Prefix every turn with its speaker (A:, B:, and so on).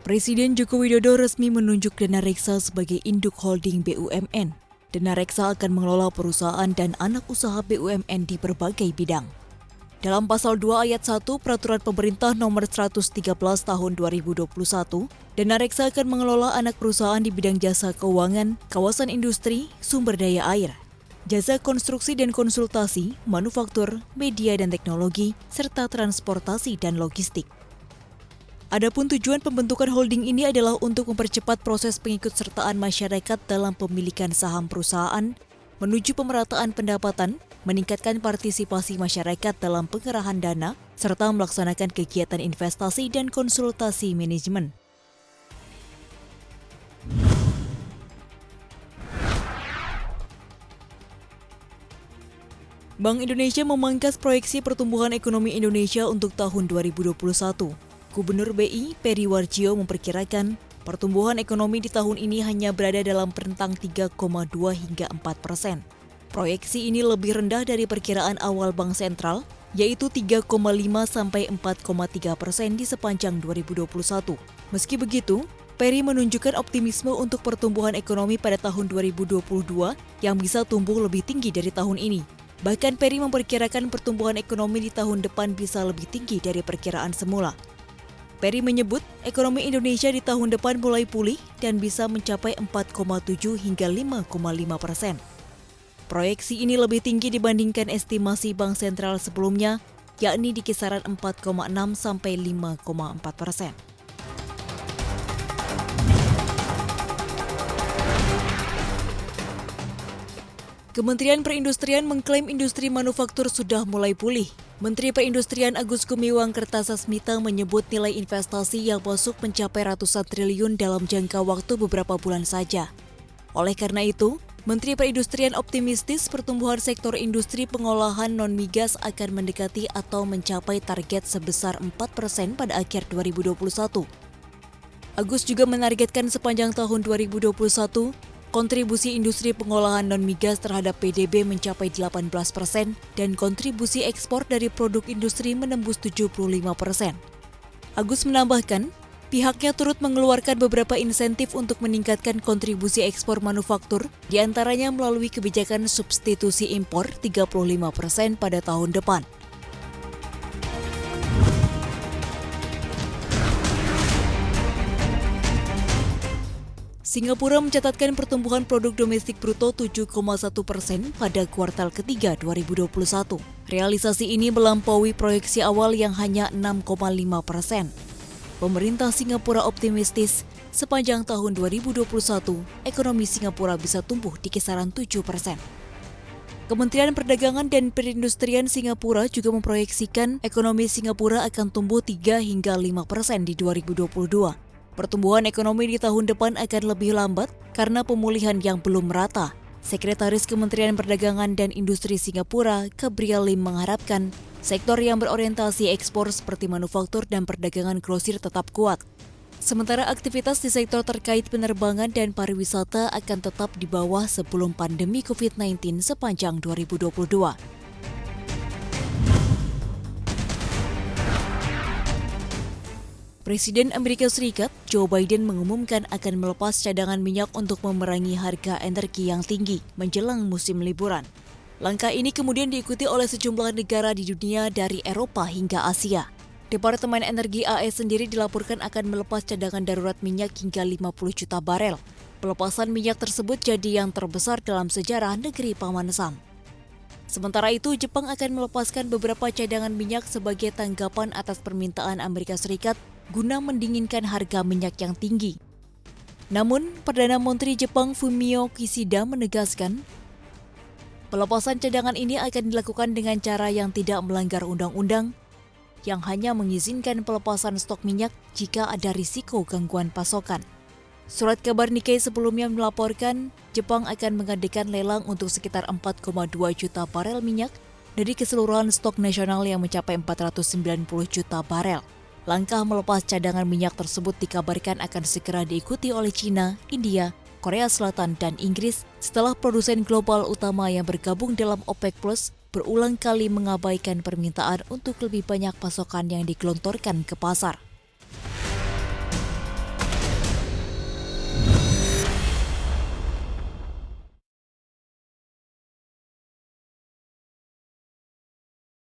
A: Presiden Joko Widodo resmi menunjuk Dana Reksa sebagai induk holding BUMN. Dana Reksa akan mengelola perusahaan dan anak usaha BUMN di berbagai bidang. Dalam pasal 2 ayat 1 Peraturan Pemerintah Nomor 113 Tahun 2021, Dana Reksa akan mengelola anak perusahaan di bidang jasa keuangan, kawasan industri, sumber daya air, jasa konstruksi dan konsultasi, manufaktur, media dan teknologi, serta transportasi dan logistik. Adapun tujuan pembentukan holding ini adalah untuk mempercepat proses pengikutsertaan masyarakat dalam pemilikan saham perusahaan, menuju pemerataan pendapatan, meningkatkan partisipasi masyarakat dalam pengerahan dana, serta melaksanakan kegiatan investasi dan konsultasi manajemen. Bank Indonesia memangkas proyeksi pertumbuhan ekonomi Indonesia untuk tahun 2021. Gubernur BI, Peri Warjio memperkirakan pertumbuhan ekonomi di tahun ini hanya berada dalam rentang 3,2 hingga 4%. Proyeksi ini lebih rendah dari perkiraan awal Bank Sentral, yaitu 3,5 sampai 4,3% di sepanjang 2021. Meski begitu, Peri menunjukkan optimisme untuk pertumbuhan ekonomi pada tahun 2022 yang bisa tumbuh lebih tinggi dari tahun ini. Bahkan Peri memperkirakan pertumbuhan ekonomi di tahun depan bisa lebih tinggi dari perkiraan semula. Peri menyebut ekonomi Indonesia di tahun depan mulai pulih dan bisa mencapai 4,7 hingga 5,5%. Proyeksi ini lebih tinggi dibandingkan estimasi Bank Sentral sebelumnya, yakni di kisaran 4,6 sampai 5,4%. Kementerian Perindustrian mengklaim industri manufaktur sudah mulai pulih. Menteri Perindustrian Agus Gumiwang Kertasasmita menyebut nilai investasi yang masuk mencapai ratusan triliun dalam jangka waktu beberapa bulan saja. Oleh karena itu, Menteri Perindustrian optimistis pertumbuhan sektor industri pengolahan non-migas akan mendekati atau mencapai target sebesar 4% pada akhir 2021. Agus juga menargetkan sepanjang tahun 2021, kontribusi industri pengolahan non-migas terhadap PDB mencapai 18% dan kontribusi ekspor dari produk industri menembus 75%. Agus menambahkan, pihaknya turut mengeluarkan beberapa insentif untuk meningkatkan kontribusi ekspor manufaktur, diantaranya melalui kebijakan substitusi impor 35% pada tahun depan. Singapura mencatatkan pertumbuhan produk domestik bruto 7,1% pada kuartal ketiga 2021. Realisasi ini melampaui proyeksi awal yang hanya 6,5%. Pemerintah Singapura optimistis sepanjang tahun 2021, ekonomi Singapura bisa tumbuh di kisaran 7%. Kementerian Perdagangan dan Perindustrian Singapura juga memproyeksikan ekonomi Singapura akan tumbuh 3 hingga 5% di 2022. Pertumbuhan ekonomi di tahun depan akan lebih lambat karena pemulihan yang belum merata. Sekretaris Kementerian Perdagangan dan Industri Singapura, Gabriel Lim mengharapkan sektor yang berorientasi ekspor seperti manufaktur dan perdagangan grosir tetap kuat. Sementara aktivitas di sektor terkait penerbangan dan pariwisata akan tetap di bawah sebelum pandemi COVID-19 sepanjang 2022. Presiden Amerika Serikat, Joe Biden mengumumkan akan melepas cadangan minyak untuk memerangi harga energi yang tinggi menjelang musim liburan. Langkah ini kemudian diikuti oleh sejumlah negara di dunia dari Eropa hingga Asia. Departemen Energi AS sendiri dilaporkan akan melepas cadangan darurat minyak hingga 50 juta barel. Pelepasan minyak tersebut jadi yang terbesar dalam sejarah negeri Paman Sam. Sementara itu, Jepang akan melepaskan beberapa cadangan minyak sebagai tanggapan atas permintaan Amerika Serikat guna mendinginkan harga minyak yang tinggi. Namun, Perdana Menteri Jepang Fumio Kishida menegaskan, pelepasan cadangan ini akan dilakukan dengan cara yang tidak melanggar undang-undang, yang hanya mengizinkan pelepasan stok minyak jika ada risiko gangguan pasokan. Surat kabar Nikkei sebelumnya melaporkan Jepang akan mengadakan lelang untuk sekitar 4,2 juta barel minyak dari keseluruhan stok nasional yang mencapai 490 juta barel. Langkah melepas cadangan minyak tersebut dikabarkan akan segera diikuti oleh China, India, Korea Selatan, dan Inggris setelah produsen global utama yang bergabung dalam OPEC Plus berulang kali mengabaikan permintaan untuk lebih banyak pasokan yang digelontorkan ke pasar.